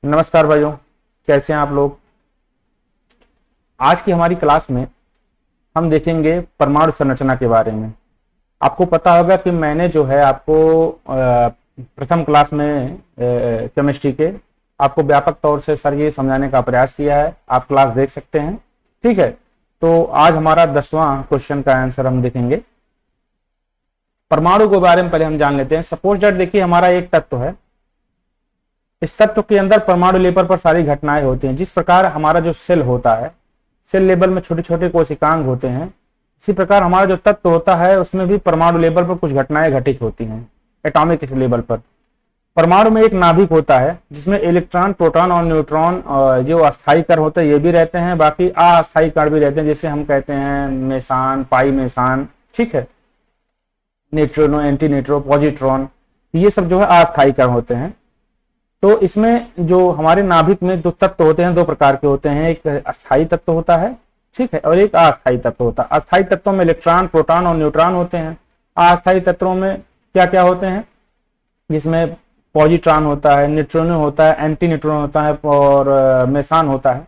नमस्कार भाइयों, कैसे हैं आप लोग। आज की हमारी क्लास में हम देखेंगे परमाणु संरचना के बारे में। आपको पता होगा कि मैंने जो है आपको प्रथम क्लास में केमिस्ट्री के आपको व्यापक तौर से सर ये समझाने का प्रयास किया है। आप क्लास देख सकते हैं, ठीक है। तो आज हमारा 10वां क्वेश्चन का आंसर हम देखेंगे। परमाणु के बारे में पहले हम जान लेते हैं। सपोज दैट देखिए, हमारा एक तत्व है। इस तत्व के अंदर परमाणु लेवल पर सारी घटनाएं होती हैं। जिस प्रकार हमारा जो सेल होता है, सेल लेवल में छोटे छोटे कोशिकांग होते हैं, इसी प्रकार हमारा जो तत्व होता है उसमें भी परमाणु लेवल पर कुछ घटनाएं घटित होती हैं। एटॉमिक लेवल पर परमाणु में एक नाभिक होता है जिसमें इलेक्ट्रॉन, प्रोटॉन और न्यूट्रॉन जो अस्थायी कण होते हैं ये भी रहते हैं, बाकी अस्थायी कण भी रहते हैं, जिसे हम कहते हैं मेसान, पाई मेसान, ठीक है, न्यूट्रिनो, एंटी न्यूट्रो, पॉजिट्रॉन, ये सब जो है अस्थायी कण होते हैं। तो इसमें जो हमारे नाभिक में दो तत्व होते हैं, दो प्रकार के होते हैं। एक अस्थायी तत्व होता है, ठीक है, और एक अस्थायी तत्व होता है। अस्थायी तत्वों में इलेक्ट्रॉन, प्रोटॉन और न्यूट्रॉन होते हैं। अस्थायी तत्वों में क्या क्या होते हैं, जिसमें पॉजिट्रॉन होता है, न्यूट्रिनो होता है, एंटी न्यूट्रिनो होता है और मेसान होता है।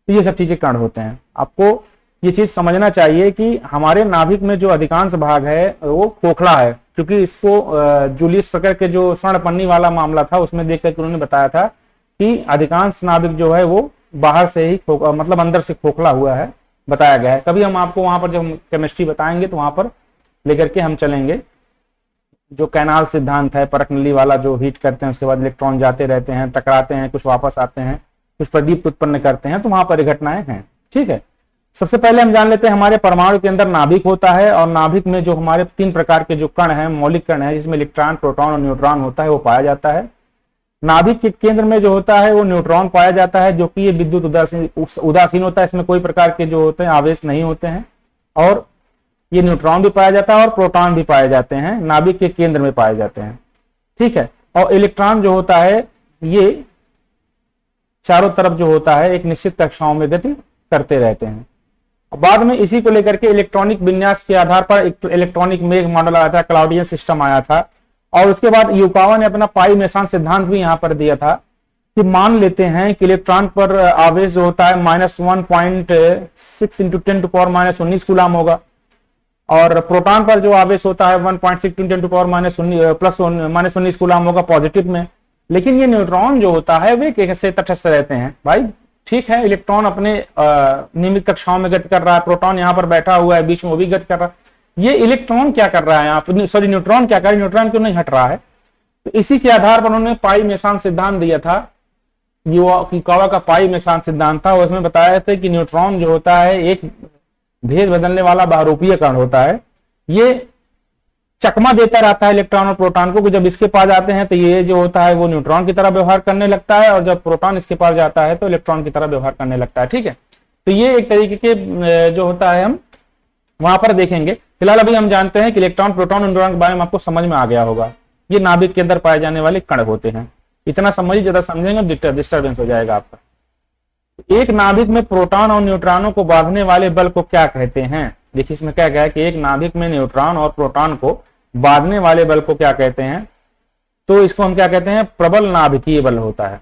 तो ये सब चीजें कण होते हैं। आपको ये चीज समझना चाहिए कि हमारे नाभिक में जो अधिकांश भाग है वो खोखला है, क्योंकि इसको जूलियस फ्रेकर के जो स्वर्ण पन्नी वाला मामला था उसमें देख कर उन्होंने बताया था कि अधिकांश नाभिक जो है वो बाहर से ही मतलब अंदर से खोखला हुआ है, बताया गया है। कभी हम आपको वहां पर जब केमिस्ट्री बताएंगे तो वहां पर लेकर के हम चलेंगे। जो कैनाल सिद्धांत है, परख नली वाला, जो हीट करते हैं उसके बाद इलेक्ट्रॉन जाते रहते हैं, टकराते हैं, कुछ वापस आते हैं, कुछ प्रदीप्त उत्पन्न करते हैं, तो वहां पर घटनाएं हैं, ठीक है। सबसे पहले हम जान लेते हैं हमारे परमाणु के अंदर नाभिक होता है, और नाभिक में जो हमारे 3 प्रकार के जो कण हैं, मौलिक कण है, जिसमें इलेक्ट्रॉन, प्रोटॉन और न्यूट्रॉन होता है, वो पाया जाता है। नाभिक के केंद्र में जो होता है वो न्यूट्रॉन पाया जाता है, जो कि ये विद्युत उदासीन होता है। इसमें कोई प्रकार के जो होते हैं आवेश नहीं होते हैं, और ये न्यूट्रॉन भी पाया जाता है और प्रोटॉन भी पाए जाते हैं, नाभिक के केंद्र में पाए जाते हैं, ठीक है। और इलेक्ट्रॉन जो होता है ये चारों तरफ जो होता है एक निश्चित कक्षाओं में गति करते रहते हैं। बाद में इसी को लेकर के इलेक्ट्रॉनिक विन्यास के आधार पर इलेक्ट्रॉनिक मेघ मॉडल आया था, क्लाउडियन सिस्टम आया था, और उसके बाद युकावा ने अपना पाई मेसान सिद्धांत भी यहां पर दिया था कि मान लेते हैं कि इलेक्ट्रॉन पर आवेश जो होता है -1.6 × 10⁻⁻19 कूलाम होगा, और प्रोटॉन पर जो आवेश होता है 1.6 × 10⁻⁻19 कूलाम होगा पॉजिटिव में। लेकिन ये न्यूट्रॉन जो होता है वे कैसे तटस्थ रहते हैं भाई, ठीक है। इलेक्ट्रॉन अपने नियमित कक्षाओं में गति कर रहा है, प्रोटॉन यहाँ पर बैठा हुआ है बीच में, वो भी गति कर रहा है। ये इलेक्ट्रॉन क्या कर रहा है यहाँ पर, सॉरी न्यूट्रॉन क्या कर रहा है, न्यूट्रॉन क्यों नहीं हट रहा है। तो इसी के आधार पर उन्होंने पाई मेसान सिद्धांत दिया था। युकावा का पाई मेसान सिद्धांत था, उसमें बताया था कि न्यूट्रॉन जो होता है एक भेद बदलने वाला बहुरूपीय कण होता है। ये चकमा देता रहता है इलेक्ट्रॉन और प्रोटॉन को, कि जब इसके पास जाते हैं तो ये जो होता है वो न्यूट्रॉन की तरह व्यवहार करने लगता है, और जब प्रोटॉन इसके पास जाता है तो इलेक्ट्रॉन की तरह व्यवहार करने लगता है, ठीक है। तो ये एक तरीके के जो होता है हम वहां पर देखेंगे। फिलहाल अभी हम जानते हैं कि इलेक्ट्रॉन, प्रोटॉन, न्यूट्रॉन के बारे में आपको समझ में आ गया होगा। ये नाभिक के अंदर पाए जाने वाले कण होते हैं। इतना समझिए, ज्यादा समझेंगे डिस्टर्बेंस हो जाएगा आपका। एक नाभिक में प्रोटॉन और न्यूट्रॉनों को बांधने वाले बल को क्या कहते हैं। देखिए इसमें क्या गया कि एक नाभिक में न्यूट्रॉन और प्रोटॉन को बांधने वाले बल को क्या कहते हैं, तो इसको हम क्या कहते हैं, प्रबल नाभिकीय बल होता है,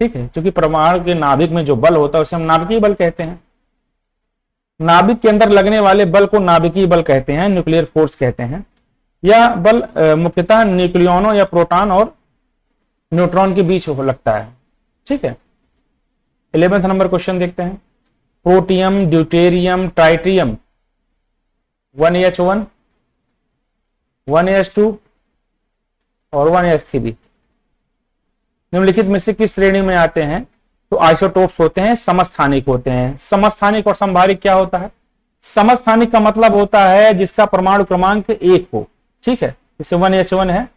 ठीक है। क्योंकि परमाणु के नाभिक में जो बल होता है उसे हम नाभिकीय बल कहते हैं। नाभिक के अंदर लगने वाले बल को नाभिकीय बल कहते हैं, न्यूक्लियर फोर्स कहते हैं। यह बल मुख्यतः न्यूक्लियनों या प्रोटॉन और न्यूट्रॉन के बीच हो लगता है, ठीक है। 11वां नंबर क्वेश्चन देखते हैं। Protium, deuterium, tritium 1H1, 1S2 और 1S3 निम्नलिखित में से किस श्रेणी में आते हैं। तो आइसोटोप्स होते हैं, समस्थानिक होते हैं। समस्थानिक और संभारिक क्या होता है। समस्थानिक का मतलब होता है जिसका परमाणु क्रमांक 1 हो, ठीक है। जैसे 1H1 है,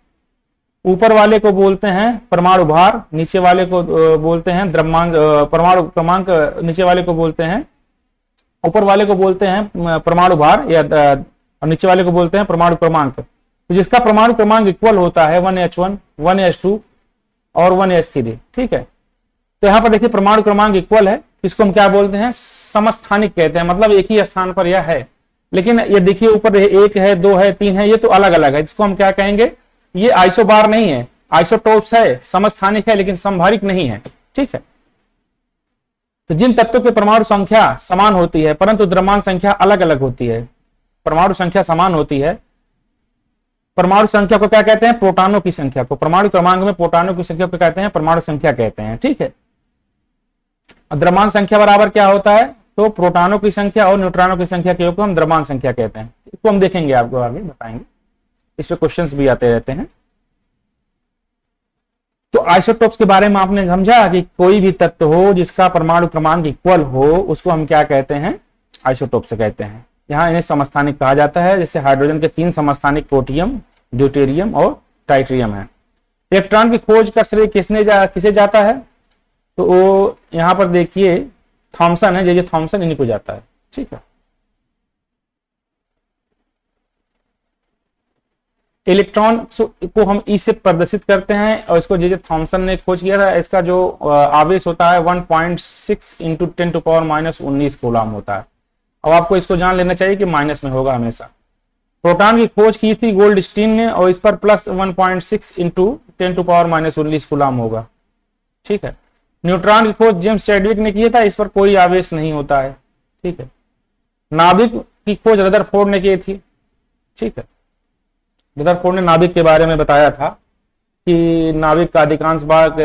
ऊपर वाले को बोलते हैं परमाणु भार, नीचे वाले को बोलते हैं द्रव्यमान, परमाणु क्रमांक नीचे वाले को बोलते हैं, ऊपर वाले को बोलते हैं परमाणु भार, या नीचे वाले को बोलते हैं परमाणु क्रमांक। तो जिसका परमाणु क्रमांक इक्वल होता है 1H1, 1S2 और 1S3, ठीक है। तो यहाँ पर देखिए परमाणु क्रमांक इक्वल है, इसको हम क्या बोलते हैं, समस्थानिक कहते हैं, मतलब एक ही स्थान पर यह है। लेकिन ये देखिए ऊपर 1 है, 2 है, 3 है, ये तो अलग अलग है, जिसको हम क्या कहेंगे, ये आइसोबार नहीं है, आइसोटोप्स है, समस्थानिक है लेकिन संभारिक नहीं है। ठीक है। तो जिन तत्वों की परमाणु संख्या समान होती है परंतु द्रव्यमान संख्या अलग अलग होती है, परमाणु संख्या समान होती है, परमाणु संख्या को क्या कहते हैं? प्रोटॉनों की संख्या को, परमाणु क्रमांक में प्रोटॉनों की संख्या को कहते हैं परमाणु संख्या कहते हैं, ठीक है। द्रव्यमान संख्या बराबर क्या होता है? तो प्रोटॉनों की संख्या और न्यूट्रॉनों की संख्या के योग को हम द्रव्यमान संख्या कहते हैं। इसको हम देखेंगे, आपको आगे बताएंगे, इस पे क्वेश्चंस भी आते रहते हैं। तो आइसोटोप्स के बारे में आपने समझा कि कोई भी तत्व हो जिसका परमाणु क्रमांक इक्वल हो उसको हम क्या कहते हैं? आइसोटोप से कहते हैं। यहाँ इन्हें समस्थानिक कहा जाता है। जैसे हाइड्रोजन के 3 समस्थानिक प्रोटियम, ड्यूटेरियम और ट्राइटेरियम है। इलेक्ट्रॉन की खोज का श्रेय किसे जाता है? तो वो यहां पर देखिए थॉमसन है, जे थॉमसन, इन्हीं को जाता है, ठीक है। इलेक्ट्रॉन को हम ई से प्रदर्शित करते हैं और इसको जे थॉमसन ने खोज किया था। इसका जो आवेश होता है 1.6 इंटू 10⁻⁻19 कूलम होता है। अब आपको इसको जान लेना चाहिए कि माइनस में होगा हमेशा। प्रोटॉन की खोज की थी गोल्डस्टीन ने और इस पर प्लस 1.6 इंटू 10⁻⁻19 कूलम होगा, ठीक है। न्यूट्रॉन की खोज जेम्स चैडविक ने किया था, इस पर कोई आवेश नहीं होता है, ठीक है। नाभिक की खोज रदरफोर्ड ने की थी, ठीक है। रदरफोर्ड ने नाभिक के बारे में बताया था कि नाभिक का अधिकांश भाग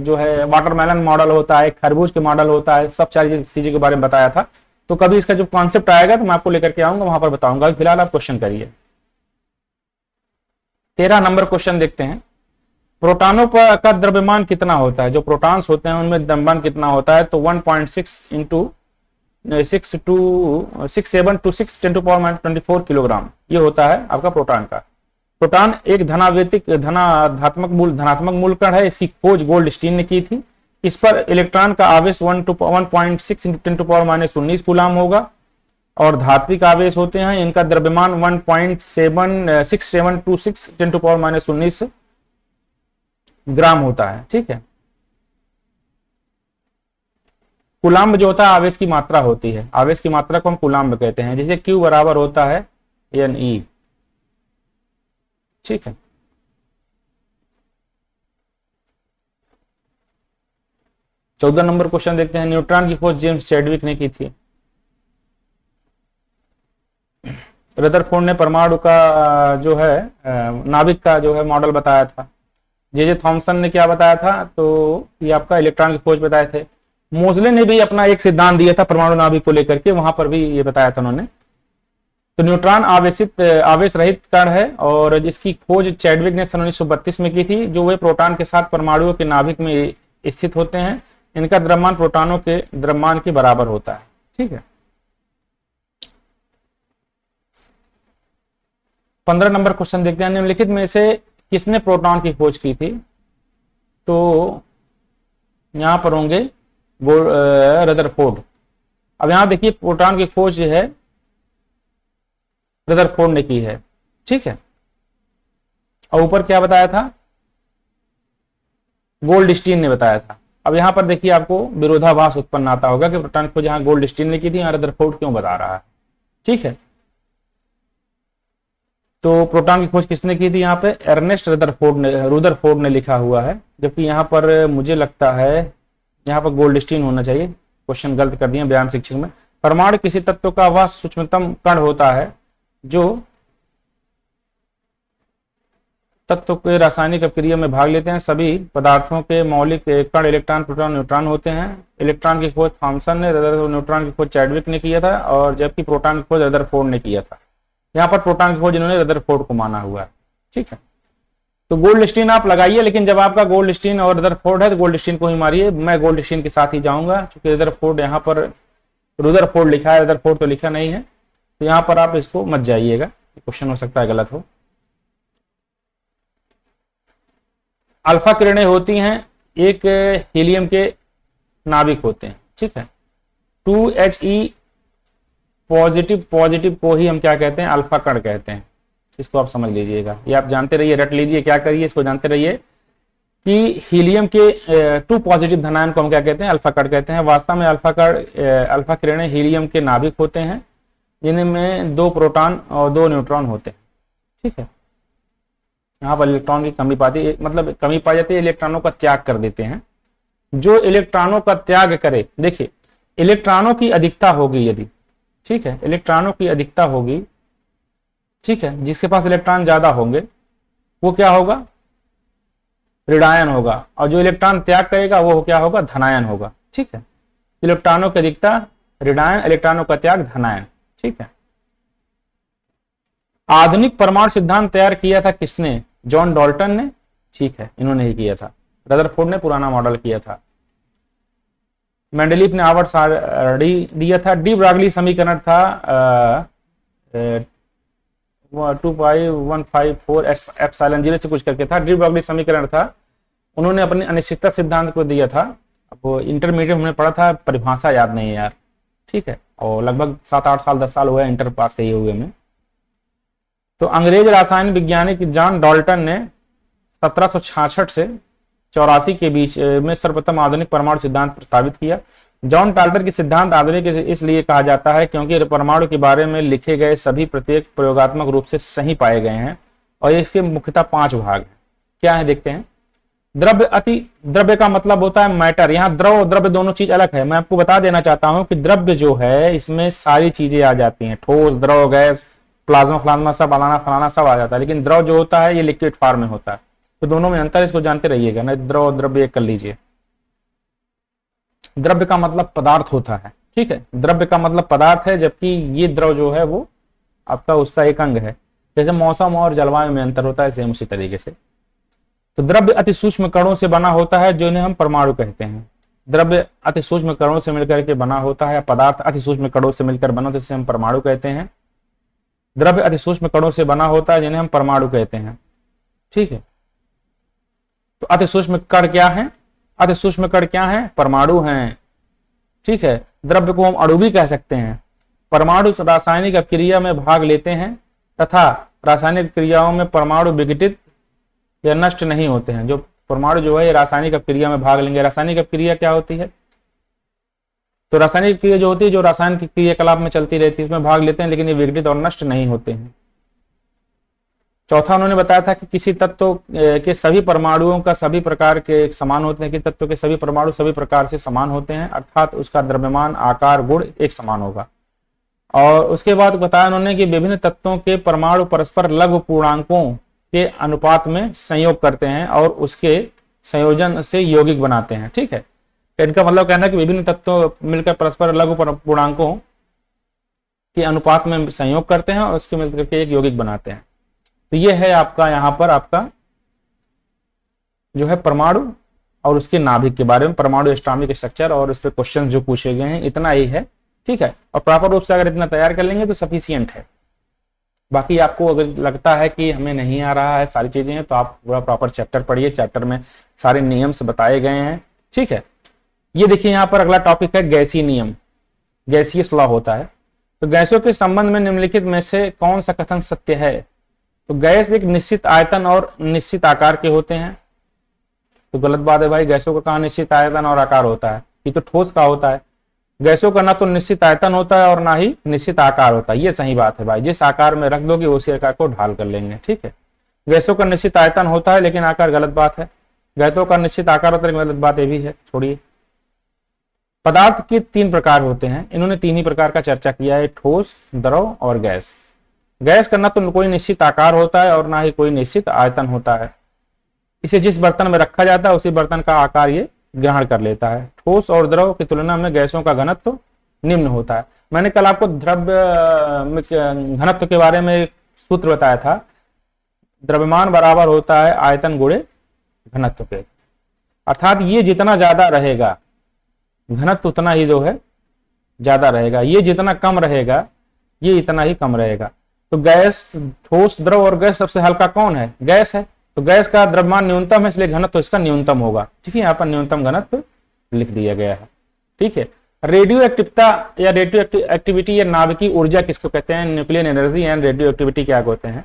जो है वाटरमेलन मॉडल होता है, खरबूज के मॉडल होता है, सब सारी चीजों के बारे में बताया था। तो कभी इसका जो कॉन्सेप्ट आएगा तो मैं आपको लेकर के आऊंगा, वहां पर बताऊंगा। फिलहाल आप क्वेश्चन करिए। 13 नंबर क्वेश्चन देखते हैं। प्रोटॉनों का द्रव्यमान कितना होता है? जो प्रोटॉन्स होते हैं उनमें द्रव्यमान कितना होता है? तो 1.6 इंटू 6 to 6 10⁻24 किलोग्राम ये होता है आपका प्रोटॉन का। प्रोटॉन एक धनात्मक मूल कण है। इसकी खोज गोल्डस्टीन ने की थी। इस पर इलेक्ट्रॉन का आवेश 1.6 इंटू 10⁻⁻19 कूलम होगा और धात्विक आवेश होते हैं। इनका द्रव्यमान 1.6726 10⁻⁻19 ग्राम होता है, ठीक है। कूलम्ब जो होता है आवेश की मात्रा होती है, आवेश की मात्रा को हम कूलम्ब कहते हैं। जैसे Q बराबर होता है Ne, ठीक है। चौदह नंबर क्वेश्चन देखते हैं। न्यूट्रॉन की खोज जेम्स चैडविक ने की थी। रदरफोर्ड ने परमाणु का जो है नाभिक का जो है मॉडल बताया था। जे थॉमसन ने क्या बताया था? तो ये आपका इलेक्ट्रॉन की खोज बताए थे। मोजले ने भी अपना एक सिद्धांत दिया था परमाणु नाभिक को लेकर के, वहां पर भी ये बताया था उन्होंने। तो न्यूट्रॉन आवेश रहित कण है और जिसकी खोज चैडविक ने सन 1932 में की थी। जो वे प्रोटॉन के साथ परमाणुओं के नाभिक में स्थित होते हैं। इनका द्रव्यमान प्रोटॉनों के द्रव्यमान के बराबर होता है, ठीक है। 15 नंबर क्वेश्चन देखते हैं। निम्नलिखित में से किसने प्रोटॉन की खोज की थी? तो यहां पर होंगे रदरफोर्ड। अब यहां देखिए प्रोटॉन की खोज जो है रदरफोर्ड ने की है, ठीक है। और ऊपर क्या बताया था? गोल्डस्टीन ने बताया था। अब यहां पर देखिए आपको विरोधाभास उत्पन्न आता होगा कि प्रोटॉन की खोज यहां गोल्डस्टीन ने की थी, यहां रदरफोर्ड क्यों बता रहा है, ठीक है। तो प्रोटॉन की खोज किसने की थी? यहाँ पे अर्नेस्ट रुदरफोर्ड ने लिखा हुआ है, जबकि यहाँ पर मुझे लगता है यहाँ पर गोल्डस्टीन होना चाहिए। क्वेश्चन गलत कर दिया व्यायाम शिक्षक में। परमाणु किसी तत्व का वह सूक्ष्मतम कण होता है जो तत्व के रासायनिक अभिक्रिया में भाग लेते हैं। सभी पदार्थों के मौलिक कण इलेक्ट्रॉन, प्रोटॉन, न्यूट्रॉन होते हैं। इलेक्ट्रॉन की खोज थॉमसन ने, न्यूट्रॉन की खोज चैडविक ने किया था और जबकि प्रोटॉन की खोज रदरफोर्ड ने किया था। यहाँ पर प्रोटॉन की खोज इन्होंने रदरफोर्ड को माना हुआ है, ठीक है। तो गोल्डस्टीन आप लगाइए, लेकिन जब आपका गोल्डस्टीन और रदरफोर्ड है तो गोल्डस्टीन को ही मारिए। मैं गोल्डस्टीन के साथ ही जाऊंगा क्योंकि रदरफोर्ड यहाँ पर रुदरफोर्ड लिखा है, रदरफोर्ड तो लिखा नहीं है, तो यहाँ पर आप इसको मत जाइएगा, क्वेश्चन हो सकता है गलत हो। अल्फा किरणें होती हैं, एक हीलियम के नाभिक होते हैं, ठीक है। 2He पॉजिटिव को ही हम क्या कहते हैं? अल्फा कण कहते हैं। इसको आप समझ लीजिएगा, ये आप जानते रहिए, रट लीजिए, क्या करिए इसको जानते रहिए कि हीलियम के 2 पॉजिटिव धनायन को हम क्या कहते हैं? अल्फा कण कहते हैं। वास्तव में अल्फा किरणें हीलियम के नाभिक होते हैं जिनमें 2 प्रोटॉन और 2 न्यूट्रॉन होते हैं, ठीक है। यहाँ पर इलेक्ट्रॉन की कमी पाई जाती है, इलेक्ट्रॉनों का त्याग कर देते हैं। जो इलेक्ट्रॉनों का त्याग करे, देखिए इलेक्ट्रॉनों की अधिकता होगी यदि, ठीक है, इलेक्ट्रॉनों की अधिकता होगी, ठीक है, जिसके पास इलेक्ट्रॉन ज्यादा होंगे वो क्या होगा, ऋणायन होगा, और जो इलेक्ट्रॉन त्याग करेगा वो क्या होगा, धनायन होगा, ठीक है। इलेक्ट्रॉनों की अधिकता ऋणायन, इलेक्ट्रॉनों का त्याग धनायन, ठीक है। आधुनिक परमाणु सिद्धांत तैयार किया था किसने, जॉन डाल्टन ने, ठीक है, इन्होंने ही किया था। रदरफोर्ड ने पुराना मॉडल किया था। मेंडलीफ ने आवर्त सारणी दिया था। डी ब्रागली समीकरण था 2.154 एप्सिलॉन 0 से कुछ करके था, डी ब्रागली समीकरण था। उन्होंने अपने अनिश्चितता सिद्धांत को दिया था। अब वो इंटरमीडिएट हमने पढ़ा था, परिभाषा याद नहीं है यार, ठीक है, और लगभग 7-8 साल 10 साल हुआ इंटर पास किए हुए में। तो अंग्रेज रसायन वैज्ञानिक जॉन डाल्टन ने 1766 से 84 के बीच में सर्वप्रथम आधुनिक परमाणु सिद्धांत प्रस्तावित किया। जॉन डाल्टन की सिद्धांत आधुनिक इसलिए कहा जाता है क्योंकि परमाणु के बारे में लिखे गए सभी प्रत्येक प्रयोगात्मक रूप से सही पाए गए हैं, और इसके मुख्यतः 5 भाग हैं। क्या है देखते हैं। द्रव्य, अति द्रव्य का मतलब होता है मैटर। यहाँ द्रव और द्रव्य दोनों चीज अलग है। मैं आपको बता देना चाहता हूं कि द्रव्य जो है इसमें सारी चीजें आ जाती हैं, ठोस, द्रव, गैस, प्लाज्मा फ्लाज्मा सब, अलाना फलाना सब आ जाता है, लेकिन द्रव जो होता है ये लिक्विड फॉर्म में होता है। तो दोनों में अंतर, इसको जानते रहिएगा ना, द्रव और द्रव्य एक कर लीजिए। द्रव्य का मतलब पदार्थ होता है, ठीक है, द्रव्य का मतलब पदार्थ है, जबकि ये द्रव जो है वो आपका उसका एक अंग है। जैसे मौसम और जलवायु में अंतर होता है, सेम उसी तरीके से। तो द्रव्य अति सूक्ष्म कणों से बना होता है, जो इन्हें हम परमाणु कहते हैं। द्रव्य अति सूक्ष्म कणों से मिलकर के बना होता है, पदार्थ अति सूक्ष्म कणों से मिलकर बना होता है, जिसे हम परमाणु कहते हैं। द्रव्य अति सूक्ष्म कणों से बना होता है, जिन्हें हम परमाणु कहते हैं, ठीक है। तो अति सूक्ष्म कण क्या है, अति सूक्ष्म कण क्या है, परमाणु हैं, ठीक है। द्रव्य को हम अणु भी कह सकते हैं। परमाणु रासायनिक अपक्रिया में भाग लेते हैं तथा रासायनिक क्रियाओं में परमाणु विघटित या नष्ट नहीं होते हैं। जो परमाणु जो है ये रासायनिक अपक्रिया में भाग लेंगे। रासायनिक अपक्रिया क्या होती है, तो रासायनिक क्रिया जो होती है, जो रासायन की क्रियाकलाप में चलती रहती है, इसमें भाग लेते हैं, लेकिन ये विघटित और नष्ट नहीं होते हैं। चौथा उन्होंने बताया था कि किसी तत्व के सभी परमाणुओं का सभी प्रकार के समान होते हैं, कि तत्व के सभी परमाणु सभी प्रकार से समान होते हैं, अर्थात उसका द्रव्यमान, आकार, गुण एक समान होगा। और उसके बाद बताया उन्होंने कि विभिन्न तत्वों के परमाणु परस्पर लघु पूर्णांकों के अनुपात में संयोग करते हैं और उसके संयोजन से यौगिक बनाते हैं, ठीक है। तो इनका मतलब कहना है कि विभिन्न तत्व मिलकर परस्पर लघु पूर्णांकों के अनुपात में संयोग करते हैं और उसके मिलकर के एक यौगिक बनाते हैं। तो ये है आपका यहाँ पर आपका जो है परमाणु और उसके नाभिक के बारे में, परमाणु एटॉमिक स्ट्रक्चर, और उस पर क्वेश्चन जो पूछे गए हैं, इतना ही है, ठीक है। और प्रॉपर रूप से अगर इतना तैयार कर लेंगे तो सफिशियंट है। बाकी आपको अगर लगता है कि हमें नहीं आ रहा है सारी चीजें हैं, तो आप पूरा प्रॉपर चैप्टर पढ़िए, चैप्टर में सारे नियम से बताए गए हैं, ठीक है। ये देखिए यहाँ पर अगला टॉपिक है गैसीय नियम, गैसीय लॉ होता है। तो गैसों के संबंध में निम्नलिखित में से कौन सा कथन सत्य है। तो गैस एक निश्चित आयतन और निश्चित आकार के होते हैं। तो गलत बात है भाई, गैसों का कहाँ निश्चित आयतन और आकार होता है, ये तो ठोस का होता है। गैसों का ना तो निश्चित आयतन होता है और ना ही निश्चित आकार होता है, ये सही बात है भाई। जिस आकार में रख दोगे उसी आकार को ढाल कर लेंगे, ठीक है। गैसों का निश्चित आयतन होता है लेकिन आकार, गलत बात है। गैसों का निश्चित आकार होता है, गलत बात ये भी है, छोड़िए। पदार्थ के 3 प्रकार होते हैं, इन्होंने 3 ही प्रकार का चर्चा किया है, ठोस, द्रव और गैस। गैस का ना तो कोई निश्चित आकार होता है और ना ही कोई निश्चित आयतन होता है। इसे जिस बर्तन में रखा जाता है उसी बर्तन का आकार ये ग्रहण कर लेता है। ठोस और द्रव की तुलना में गैसों का घनत्व निम्न होता है। मैंने कल आपको द्रव्य घनत्व के बारे में एक सूत्र बताया था, द्रव्यमान बराबर होता है आयतन गुणे घनत्व के, अर्थात ये जितना ज्यादा रहेगा घनत्व उतना ही जो है ज्यादा रहेगा, ये जितना कम रहेगा ये इतना ही कम रहेगा। तो गैस, ठोस, द्रव और गैस सबसे हल्का कौन है, गैस है। तो गैस का द्रव्यमान न्यूनतम है, इसलिए घनत्व इसका न्यूनतम होगा, ठीक है। यहाँ पर न्यूनतम घनत्व लिख दिया गया है, ठीक है। रेडियो एक्टिवता या रेडियो एक्टिविटी या नाभिकीय ऊर्जा किसको कहते हैं, nuclear energy and radio activity क्या होते हैं।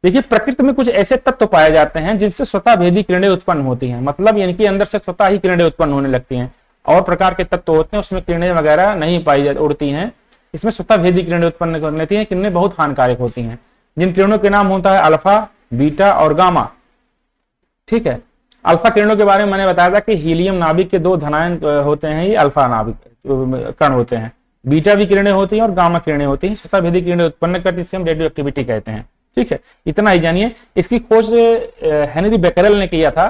देखिए प्रकृति में कुछ ऐसे तत्व पाए जाते हैं जिनसे स्वतः भेदी किरणें उत्पन्न होती हैं, मतलब इनके अंदर से स्वतः ही किरणें उत्पन्न होने लगती हैं। और प्रकार के तत्व होते हैं उसमें किरणें वगैरह नहीं पाई जाती, उड़ती हैं, इसमें स्वतः भेदी किरणें उत्पन्न कर लेती हैं। किरणें बहुत हानिकारक होती हैं, जिन किरणों के नाम होता है अल्फा, बीटा और गामा, ठीक है। अल्फा किरणों के बारे में मैंने बताया था कि हीलियम नाभिक के दो धनायन होते हैं, ये अल्फा नाभिक कण होते हैं। बीटा भी किरणें होती हैं और गामा किरणें होती हैं, स्वतः भेदी किरणें उत्पन्न करती, इसे हम रेडियो एक्टिविटी कहते हैं। ठीक है, इतना ही जानिए। इसकी खोज हेनरी बेकरेल ने किया था।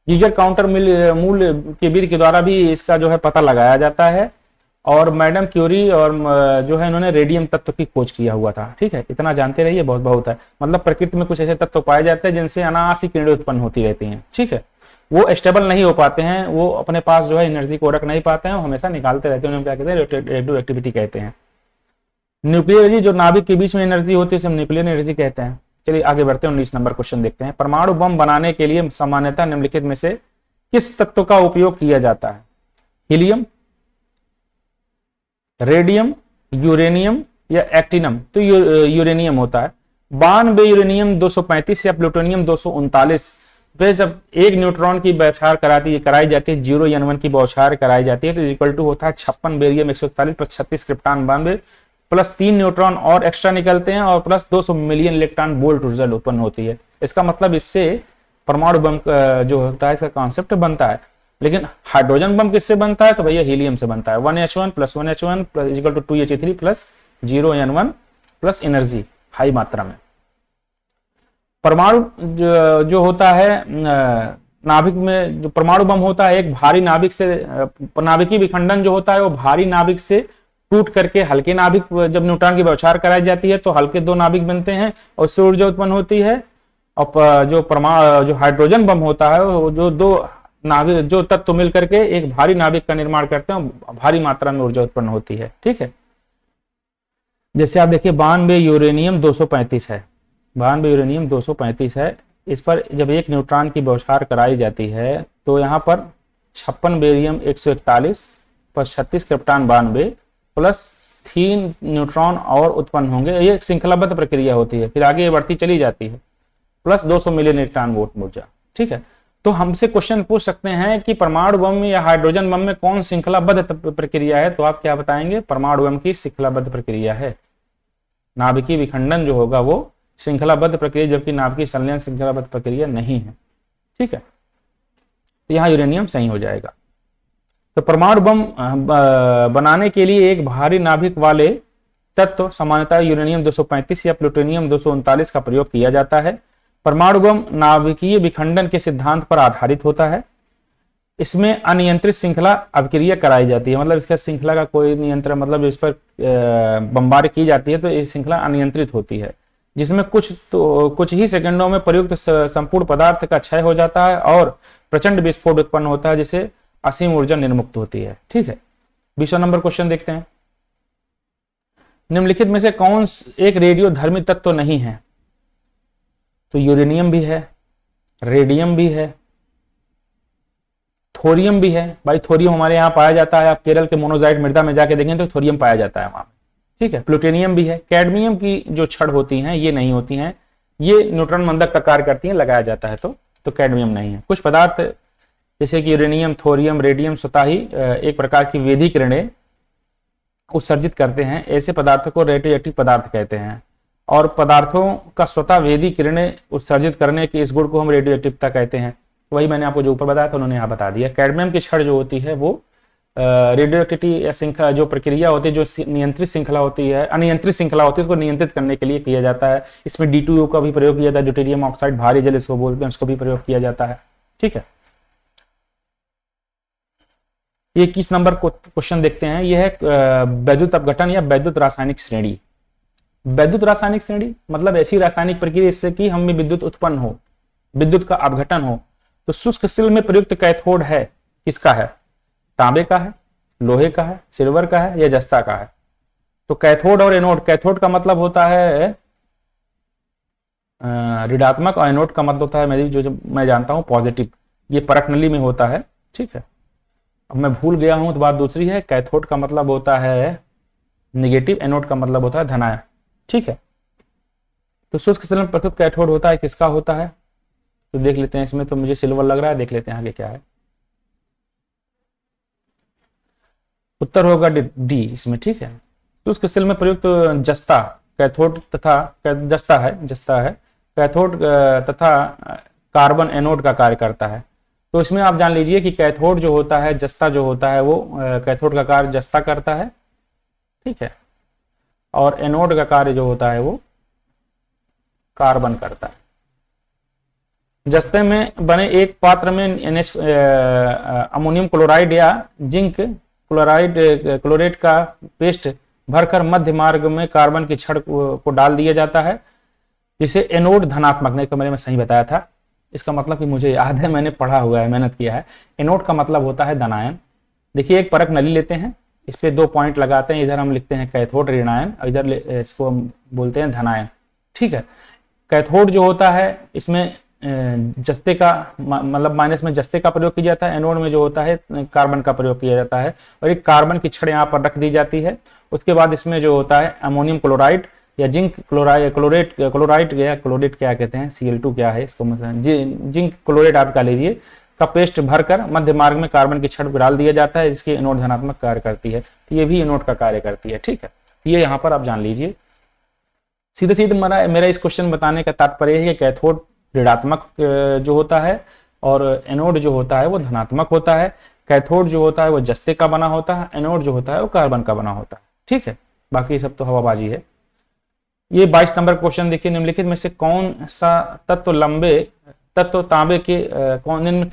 गीगर काउंटर मूल के विधि के द्वारा भी इसका जो है पता लगाया जाता है, और मैडम क्यूरी और जो है इन्होंने रेडियम तत्व की खोज किया हुआ था। ठीक है, इतना जानते रहिए, बहुत बहुत है। मतलब प्रकृति में कुछ ऐसे तत्व पाए जाते हैं जिनसे अनायास ही किरणें उत्पन्न होती रहती हैं। ठीक है, वो स्टेबल नहीं हो पाते हैं, वो अपने पास जो है एनर्जी को रख नहीं पाते हैं, वो हमेशा निकालते रहते हैं, उन्हें क्या कहते हैं, रेडियो एक्टिविटी कहते हैं। न्यूक्लियर एनर्जी, जो नाभिक के बीच में एनर्जी होती है, उसे हम न्यूक्लियर एनर्जी कहते हैं। चलिए आगे बढ़ते हैं, 19 नंबर क्वेश्चन देखते हैं। परमाणु बम बनाने के लिए सामान्यतः निम्नलिखित में से किस तत्व का उपयोग किया जाता है? हीलियम, रेडियम, यूरेनियम या एक्टिनम? तो यूरेनियम होता है। 92 यूरेनियम 235 या प्लूटोनियम 239 पे जब एक न्यूट्रॉन की बौछार कराई जाती है, 0 की बौछार कराई जाती है, तो इक्वल टू होता है 56 barium 141 plus 36 krypton 92 plus 3 neutron और एक्स्ट्रा निकलते हैं, और प्लस 200 मिलियन इलेक्ट्रॉन वोल्ट ऊर्जा उत्पन्न होती है। इसका मतलब इससे परमाणु बम जो होता है, इसका कॉन्सेप्ट बनता है। लेकिन हाइड्रोजन बम किससे बनता है? तो भैया हीलियम से बनता है। 1H1 plus 1H1 plus equal to 2He3 plus 0N1 plus energy high मात्रा में। परमाणु जो होता है नाभिक में, जो परमाणु बम होता है, एक भारी नाभिक से, नाभिकीय विखंडन जो होता है वो भारी नाभिक से टूट करके हल्के नाभिक, जब न्यूट्रॉन की बौछार कराई जाती है तो हल्के दो नाभिक बनते हैं और उससे ऊर्जा उत्पन्न होती है। और जो हाइड्रोजन बम होता है वो जो दो नाभिक, जो तत्व मिल करके एक भारी नाभिक का निर्माण करते हैं, भारी मात्रा में ऊर्जा उत्पन्न होती है। ठीक है, जैसे आप देखिए 92 यूरेनियम 235 है, 92 यूरेनियम 235 है। इस पर जब एक न्यूट्रॉन की बौछार कराई जाती है तो यहाँ पर 56 barium 141 plus 36 krypton 92 plus 3 neutron और उत्पन्न होंगे। ये एक श्रृंखलाबद्ध प्रक्रिया होती है, फिर आगे बढ़ती चली जाती है, प्लस 200 मिलियन इलेक्ट्रॉन वोल्ट ऊर्जा। ठीक है, तो हमसे क्वेश्चन पूछ सकते हैं कि परमाणु बम या हाइड्रोजन बम में कौन श्रृंखलाबद्ध प्रक्रिया है? तो आप क्या बताएंगे? परमाणु बम की श्रृंखलाबद्ध प्रक्रिया है। नाभिकीय विखंडन जो होगा वो श्रृंखलाबद्ध प्रक्रिया, जबकि नाभिकीय संलयन श्रृंखलाबद्ध प्रक्रिया नहीं है। ठीक है, तो यहाँ यूरेनियम सही हो जाएगा। तो परमाणु बम बनाने के लिए एक भारी नाभिक वाले तत्व सामान्यतः यूरेनियम 235 या प्लूटोनियम 239 का प्रयोग किया जाता है। परमाणु बम नाभिकीय विखंडन के सिद्धांत पर आधारित होता है। इसमें अनियंत्रित श्रृंखला अभिक्रिया कराई जाती है, मतलब इसका श्रृंखला का कोई नियंत्रण, मतलब इस पर बमबारी की जाती है तो ये श्रृंखला अनियंत्रित होती है, जिसमें कुछ ही सेकंडों में प्रयुक्त संपूर्ण पदार्थ का क्षय हो जाता है और प्रचंड विस्फोट उत्पन्न होता है, जिसे असीम ऊर्जा निर्मुक्त होती है। ठीक है, 20वां नंबर क्वेश्चन देखते हैं। निम्नलिखित में से कौन एक रेडियो धर्मी तत्व नहीं है? तो यूरेनियम भी है, रेडियम भी है, थोरियम भी है। भाई थोरियम हमारे यहाँ पाया जाता है, आप केरल के मोनोजाइट मृदा में जाके देखें तो थोरियम पाया जाता है वहां। ठीक है, प्लूटोनियम भी है। कैडमियम की जो छड़ होती हैं ये नहीं होती हैं, ये न्यूट्रॉन मंदक का कार्य करती हैं, लगाया जाता है तो कैडमियम नहीं है। कुछ पदार्थ जैसे कि यूरेनियम, थोरियम, रेडियम स्वतः ही एक प्रकार की वेदी किरणें उत्सर्जित करते हैं, ऐसे पदार्थों को रेडियो एक्टिव पदार्थ कहते हैं। और पदार्थों का स्वतः वेदी किरणें उत्सर्जित करने के इस गुण को हम रेडियो एक्टिवता कहते हैं। वही मैंने आपको जो ऊपर बताया था उन्होंने यहाँ बता दिया। कैडमियम की छड़ जो होती है वो रेडियो एक्टिविटी या श्रृंखला जो प्रक्रिया होती है, जो नियंत्रित श्रृंखला होती है, अनियंत्रित श्रृंखला होती है, उसको नियंत्रित करने के लिए किया जाता है। इसमें D2O का भी प्रयोग किया जाता है, ड्यूटेरियम ऑक्साइड, भारी जल इसको बोलते हैं, उसको भी प्रयोग किया जाता है। ठीक है, ये 21 नंबर क्वेश्चन देखते हैं। यह है वैद्युत अपघटन या वैद्युत रासायनिक श्रेणी। वैद्युत रासायनिक श्रेणी मतलब ऐसी रासायनिक प्रक्रिया जिससे कि हम में विद्युत उत्पन्न हो, विद्युत का अपघटन हो। तो शुष्क सिल में प्रयुक्त कैथोड है, किसका है? तांबे का है, लोहे का है, सिल्वर का है या जस्ता का है? तो कैथोड और एनोड, कैथोड का मतलब होता है ऋणात्मक और एनोड का मतलब होता है मेरी जो मैं जानता हूं पॉजिटिव। ये परख नली में होता है। ठीक है, अब मैं भूल गया हूं तो बात दूसरी है। कैथोड का मतलब होता है निगेटिव, एनोड का मतलब होता है धनायन। ठीक है, तो शुष्क सिल में प्रयुक्त कैथोड होता है, किसका होता है? तो देख लेते हैं, इसमें तो मुझे सिल्वर लग रहा है, देख लेते हैं आगे क्या है। उत्तर होगा डी इसमें। ठीक है, तो उस सिल में प्रयुक्त जस्ता कैथोड तथा जस्ता है कैथोड तथा कार्बन एनोड का कार्य करता है। तो इसमें आप जान लीजिए कि कैथोड जो होता है, जस्ता जो होता है वो कैथोड का कार्य जस्ता करता है, ठीक है, और एनोड का कार्य जो होता है वो कार्बन करता है। जस्ते में बने एक पात्र में अमोनियम क्लोराइड या जिंक क्लोरेट का पेस्ट भरकर मध्य मार्ग में कार्बन की छड़ को डाल दिया जाता है, जिसे एनोड धनात्मक, नहीं तो मैंने सही बताया था, इसका मतलब कि मुझे याद है, मैंने पढ़ा हुआ है, मेहनत किया है। एनोड का मतलब होता है धनायन। देखिए एक परख नली लेते हैं, इस पे 2 पॉइंट लगाते हैं, इधर हम लिखते हैं कैथोड ऋणायन और इधर इसको हम बोलते हैं धनायन, ठीक है। कैथोड जो होता है इसमें जस्ते का मतलब माइनस में जस्ते का प्रयोग किया जाता है, एनोड में जो होता है कार्बन का प्रयोग किया जाता है, और एक कार्बन की छड़ यहाँ पर रख दी जाती है। उसके बाद इसमें जो होता है अमोनियम क्लोराइड या जिंक क्लोराइड या क्लोरेट क्या कहते हैं, Cl2 क्या है इसको, जिंक क्लोरेट आप का लीजिए, का पेस्ट भरकर मध्य मार्ग में कार्बन की छड़ डाल दिया जाता है, जिसकी एनोड धनात्मक कार्य करती है। तो ये भी एनोड का कार्य करती है, ठीक है। ये यहाँ पर आप जान लीजिए। सीधे सीधे मेरा इस क्वेश्चन बताने का तात्पर्य है कि कैथोड ऋणात्मक जो होता है और एनोड जो होता है वो धनात्मक होता है। कैथोड जो होता है वो जस्ते का बना होता है, एनोड जो होता है वो कार्बन का बना होता है, ठीक है। बाकी सब तो हवाबाजी है। ये 22 नंबर क्वेश्चन देखिए, निम्नलिखित में से कौन सा तत्व तांबे के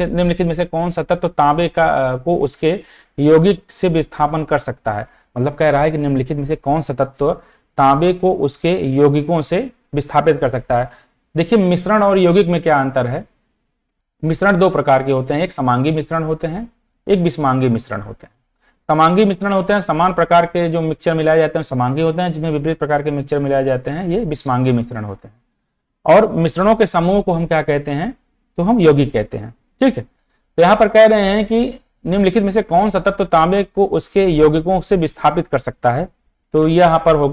निम्नलिखित में से कौन सा तत्व तांबे का को उसके यौगिक से विस्थापन कर सकता है। मतलब कह रहा है कि निम्नलिखित में से कौन सा तत्व तांबे को उसके यौगिकों से विस्थापित कर सकता है। देखिए मिश्रण और यौगिक में क्या अंतर है। मिश्रण 2 प्रकार के होते हैं, एक समांगी मिश्रण होते हैं, एक विषमांगी मिश्रण होते हैं। समांगी मिश्रण होते हैं, समान प्रकार के जो मिक्सचर मिलाए जाते हैं समांगी होते हैं, जिसमें विपरीत प्रकार के मिक्सचर मिलाए जाते हैं ये विषमांगी मिश्रण होते हैं। और मिश्रणों के समूह को हम क्या कहते हैं, तो हम यौगिक कहते हैं, ठीक है। तो यहाँ पर कह रहे हैं कि निम्नलिखित में से कौन सा तत्व तांबे को उसके यौगिकों से विस्थापित कर सकता है, तो यहाँ पर होगा